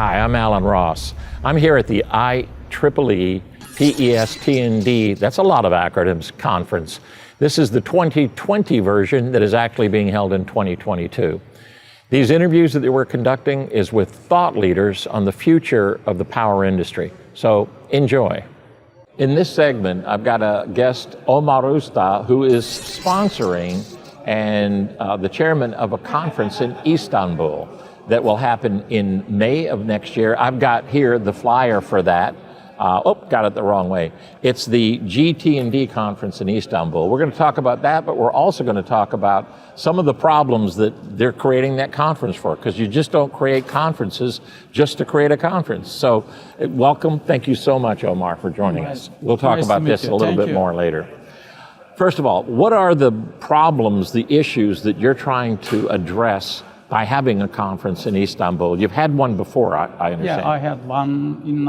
Hi, I'm Alan Ross. I'm here at the IEEE PES T&D, that's a lot of acronyms, conference. This is the 2020 version that is actually being held in 2022. These interviews that we're conducting is with thought leaders on the future of the power industry. So enjoy. In this segment, I've got a guest, Omer Usta, who is sponsoring and the chairman of a conference in Istanbul that will happen in May of next year. I've got here the flyer for that. Got it the wrong way. It's the GT&D conference in Istanbul. We're going to talk about that, but we're also going to talk about some of the problems that they're creating that conference for, because you just don't create conferences just to create a conference. So welcome. Thank you so much, Omer, for joining us. We'll talk about this a little bit more later. First of all, what are the problems, the issues that you're trying to address by having a conference in Istanbul? You've had one before, I understand. Yeah, I had one in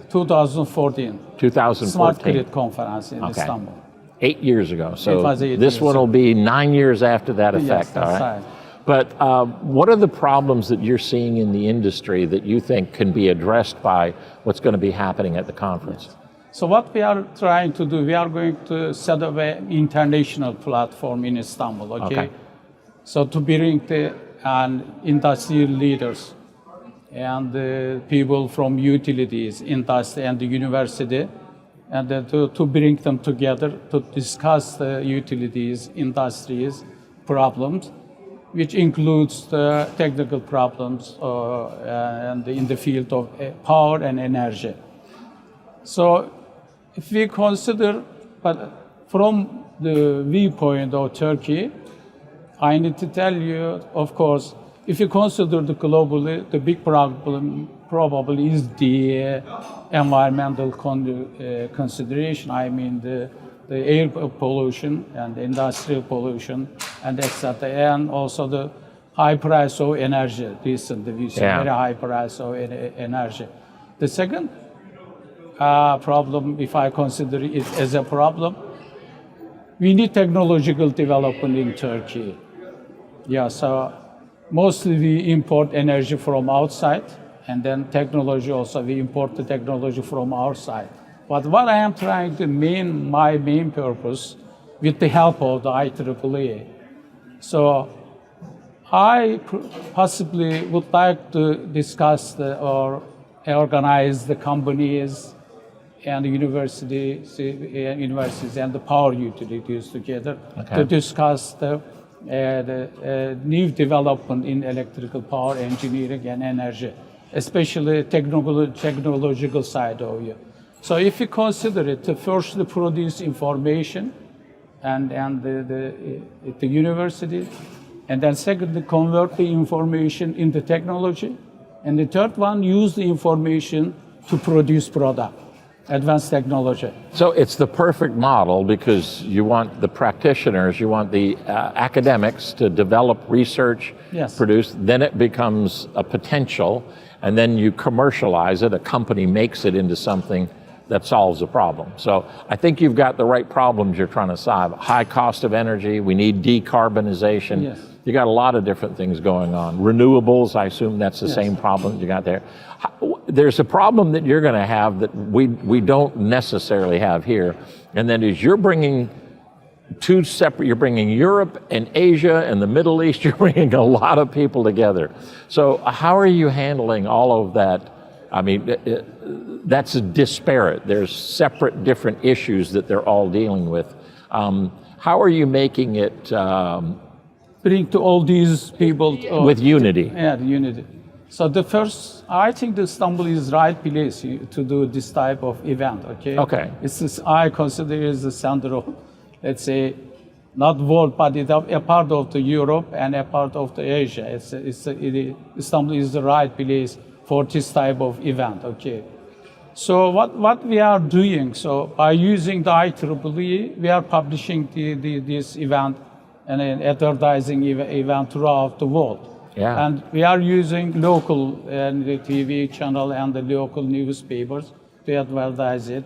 2014. 2014. Smart Grid Conference in Istanbul. 8 years ago. So it was 8 this years one will be 9 years after that effect, yes, that's all right? right. But what are the problems that you're seeing in the industry that you think can be addressed by what's going to be happening at the conference? Yes. So what we are trying to do, we are going to set up an international platform in Istanbul, okay? So to bring the industry leaders and the people from utilities, industry, and the university, and to bring them together to discuss the utilities, industries, problems, which includes the technical problems and in the field of power and energy. So if we consider, but from the viewpoint of Turkey, I need to tell you, of course, if you consider the globally, the big problem probably is the environmental consideration. I mean the air pollution and the industrial pollution and etc. And also the high price of energy. Recently we see very high price of energy. The second problem, if I consider it as a problem, we need technological development in Turkey. Yeah, so mostly we import energy from outside, and then technology also, we import the technology from our side. But what I am trying to my main purpose, with the help of the IEEE, so I possibly would like to discuss or organize the companies and the universities and the power utilities together to discuss the new development in electrical power engineering and energy, especially technological side of you. So if you consider it, to first produce information and the university, and then secondly convert the information into technology, and the third one use the information to produce product. Advanced technology. So it's the perfect model because you want the practitioners, you want the academics to develop research, produce, then it becomes a potential, and then you commercialize it, a company makes it into something that solves a problem. So I think you've got the right problems you're trying to solve. High cost of energy, we need decarbonization. Yes. You got a lot of different things going on. Renewables, I assume that's the same problem you got there. There's a problem that you're going to have that we don't necessarily have here, and that is you're bringing two separate, you're bringing Europe and Asia and the Middle East, you're bringing a lot of people together. So how are you handling all of that? I mean, that's disparate. There's separate different issues that they're all dealing with. How are you making it bring to all these people with unity? Yeah, the unity. So the first, I think Istanbul is right place to do this type of event. Okay. I consider it as the center of, let's say, not world, but it's a part of the Europe and a part of the Asia. Istanbul is the right place for this type of event. Okay. So what we are doing? So by using the IEEE, we are publishing this event and advertising event throughout the world. Yeah. And we are using local and the TV channel and the local newspapers to advertise it.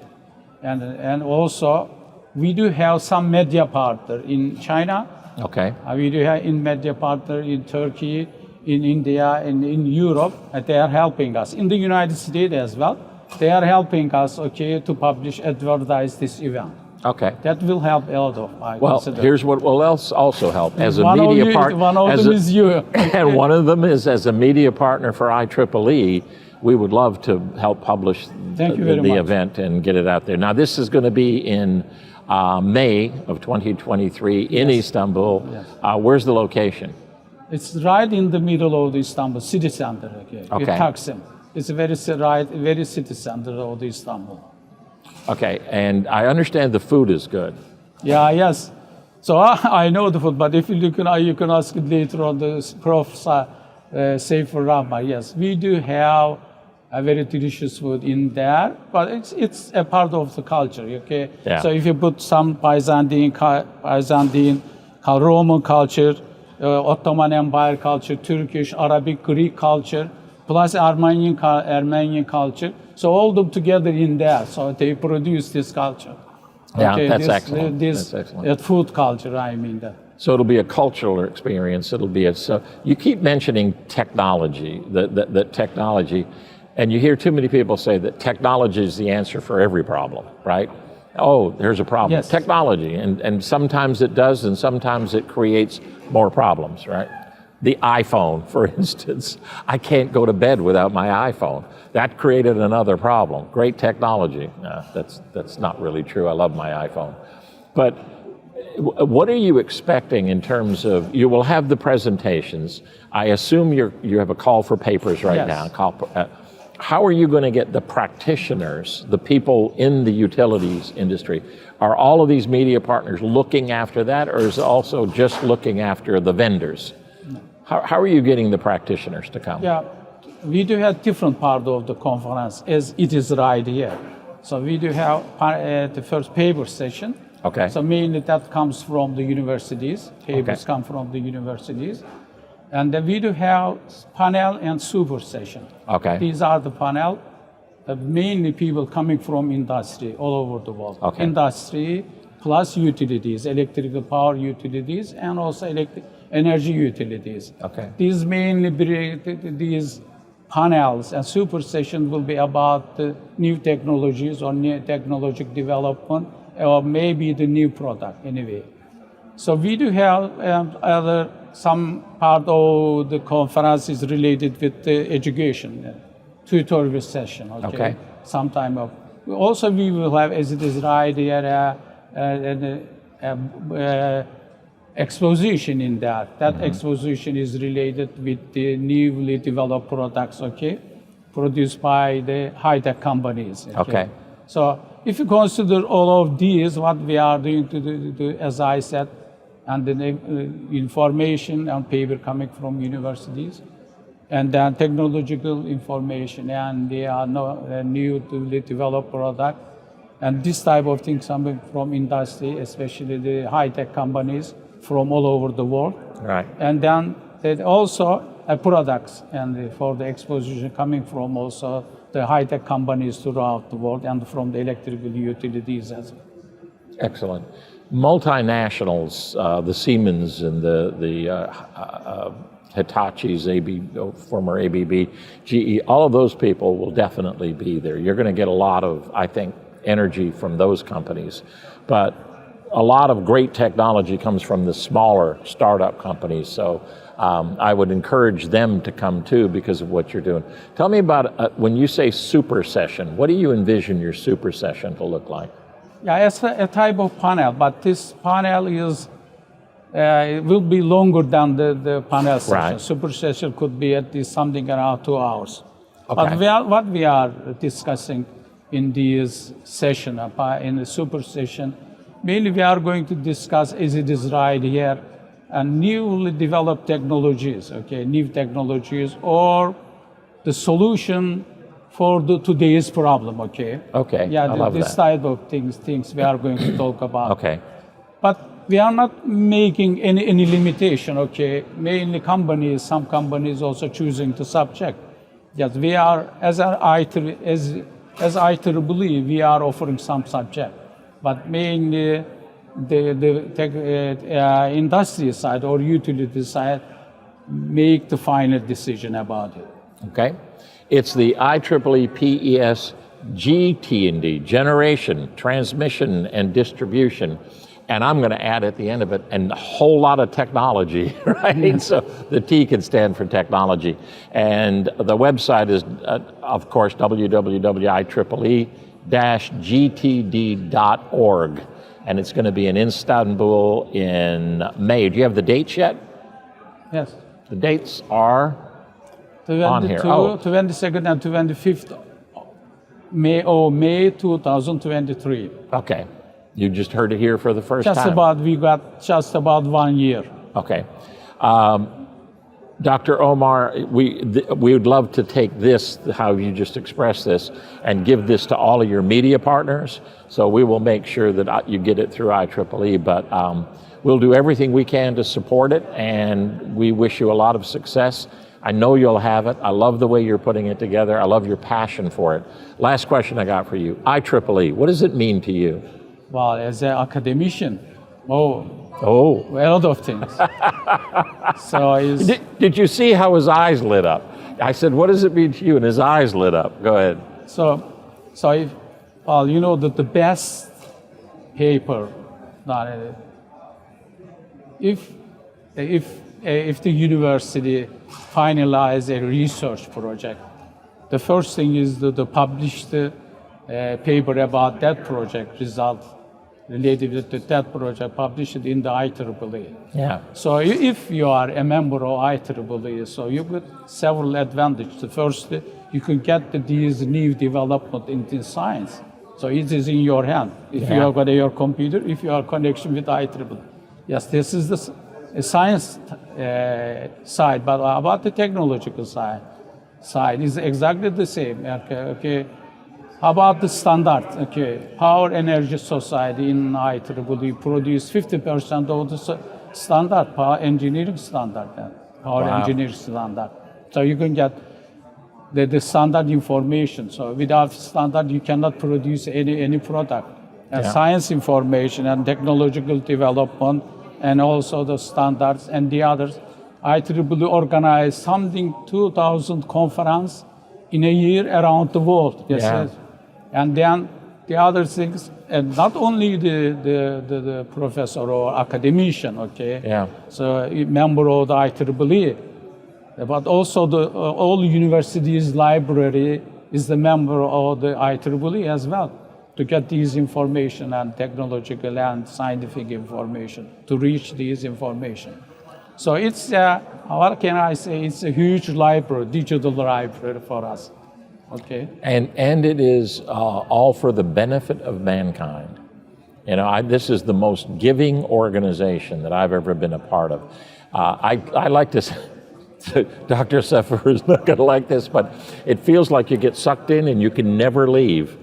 And also, we do have some media partner in China. Okay. We do have in media partner in Turkey, in India and in Europe, they are helping us. In the United States as well, they are helping us, okay, to publish, advertise this event. Okay. That will help a lot of, I Well, consider. here's what will else also help. As a One of media you- partner, one of them is you. and one of them is as a media partner for IEEE, we would love to help publish Thank you very the much. event and get it out there. Now, this is going to be in May of 2023 in Istanbul. Yes. Where's the location? It's right in the middle of the Istanbul city center, okay, with Okay. Taksim. It's very city center of the Istanbul. Okay, and I understand the food is good. Yeah, yes. So I know the food, but if you can ask it later on the Prof. Safer Rahma. Yes, we do have a very delicious food in there, but it's a part of the culture. Okay. Yeah. So if you put some Byzantine, Roman culture, Ottoman Empire culture, Turkish, Arabic, Greek culture, plus Armenian culture. So all them together in there. So they produce this culture. Yeah, that's excellent. This That's excellent. food culture, I mean that. So it'll be a cultural experience. It'll be so you keep mentioning technology, that technology, and you hear too many people say that technology is the answer for every problem, right? Oh, there's a problem. Yes. Technology, and sometimes it does, and sometimes it creates more problems, right? The iPhone, for instance, I can't go to bed without my iPhone. That created another problem. Great technology. No, that's not really true. I love my iPhone. But what are you expecting in terms of, you will have the presentations. I assume you have a call for papers right Yes. now. How are you going to get the practitioners, the people in the utilities industry? Are all of these media partners looking after that, or is it also just looking after the vendors? How are you getting the practitioners to come? Yeah, we do have different part of the conference as it is right here. So we do have the first paper session. Okay. So mainly that comes from the universities. Papers Okay. come from the universities. And then we do have panel and super session. Okay. These are the panel, mainly people coming from industry all over the world. Okay. Industry plus utilities, electrical power utilities, and also energy utilities. Okay. These these panels and super session will be about the new technologies or new technological development, or maybe the new product anyway. So we do have some part of the conference is related with the education, tutorial session. Okay. Sometime of. Also, we will have, as it is right here, exposition in that. That exposition is related with the newly developed products, okay, produced by the high-tech companies. Okay. So if you consider all of these, what we are doing to do, as I said, and the information and paper coming from universities, and then technological information, and they are newly developed product, and this type of things coming from industry, especially the high-tech companies from all over the world. Right. And then they also products and for the exposition coming from also the high-tech companies throughout the world and from the electrical utilities as well. Excellent. Multinationals, the Siemens and the Hitachis, former ABB, GE, all of those people will definitely be there. You're going to get a lot of, I think, energy from those companies. But a lot of great technology comes from the smaller startup companies. So I would encourage them to come too because of what you're doing. Tell me about when you say super session, what do you envision your super session to look like? Yeah, it's a type of panel, but this panel is it will be longer than the panel session. Right. Super session could be at least something around 2 hours. Okay. But what we are discussing in this session, in the super session, mainly we are going to discuss, as it is right here, newly developed technologies, okay, new technologies, or the solution for today's problem, okay? Okay, Yeah, I love this that. type of things we are going to talk about. Okay. But we are not making any limitation, okay? Mainly companies, some companies also choosing the subject. Yes, we are, as IEEE, we are offering some subject. But mainly the industry side or utility side, make the final decision about it. Okay. It's the IEEE PES GT&D, generation, transmission, and distribution. And I'm going to add at the end of it, and a whole lot of technology, right? So the T can stand for technology. And the website is, of course, www.IEEE-GTD.org. And it's going to be in Istanbul in May. Do you have the dates yet? Yes. The dates are on here. 22nd and 25th May 2023. Okay. You just heard it here for the first time. We got just about 1 year. Okay. Dr. Omer, we would love to take this, how you just expressed this, and give this to all of your media partners. So we will make sure that you get it through IEEE, but we'll do everything we can to support it, and we wish you a lot of success. I know you'll have it. I love the way you're putting it together. I love your passion for it. Last question I got for you. IEEE, what does it mean to you? Well, as an academician, a lot of things. Did you see how his eyes lit up? I said, what does it mean to you? And his eyes lit up. Go ahead. You know that the best paper, if the university finalize a research project, the first thing is to publish the paper about that project result related to that project, publish it in the IEEE. Yeah. So if you are a member of IEEE, so you get several advantages. The first, you can get these new development in science. So it is in your hand. If you have got your computer, if you are connection with IEEE. Yes, this is the science side, but about the technological side is exactly the same. Okay. How about the standard? Okay, Power Energy Society in IEEE produce 50% of the standard power engineering standard, power engineering standard. So you can get the standard information. So without standard, you cannot produce any product. And science information and technological development, and also the standards and the others. IEEE organized something 2,000 conference in a year around the world. Yes. And then the other things, and not only the professor or academician, okay? Yeah. So member of the IEEE, but also the all universities library is the member of the IEEE as well, to get these information and technological and scientific information, to reach these information. So it's, what can I say, it's a huge library, digital library for us. Okay. And it is all for the benefit of mankind. You know, this is the most giving organization that I've ever been a part of. I like to say, Dr. Sefer is not going to like this, but it feels like you get sucked in and you can never leave,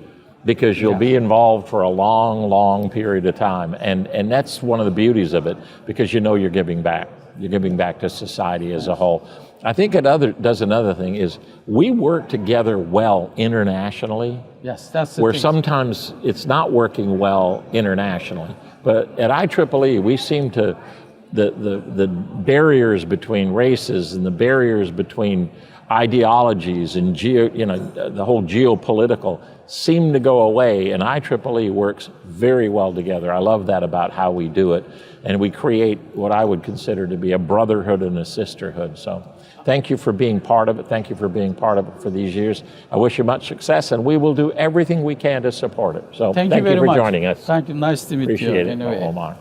because you'll be involved for a long, long period of time. And that's one of the beauties of it, because you know you're giving back. You're giving back to society as a whole. I think it does another thing is we work together well internationally. Yes, that's the where thing. Sometimes it's not working well internationally. But at IEEE, we seem to, the barriers between races and the barriers between ideologies and the whole geopolitical seem to go away, and IEEE works very well together. I love that about how we do it, and we create what I would consider to be a brotherhood and a sisterhood. So thank you for being part of it. Thank you for being part of it for these years. I wish you much success, and we will do everything we can to support it. So thank you for joining us. Thank you. Nice to meet you. Appreciate it, Anyway. Omar.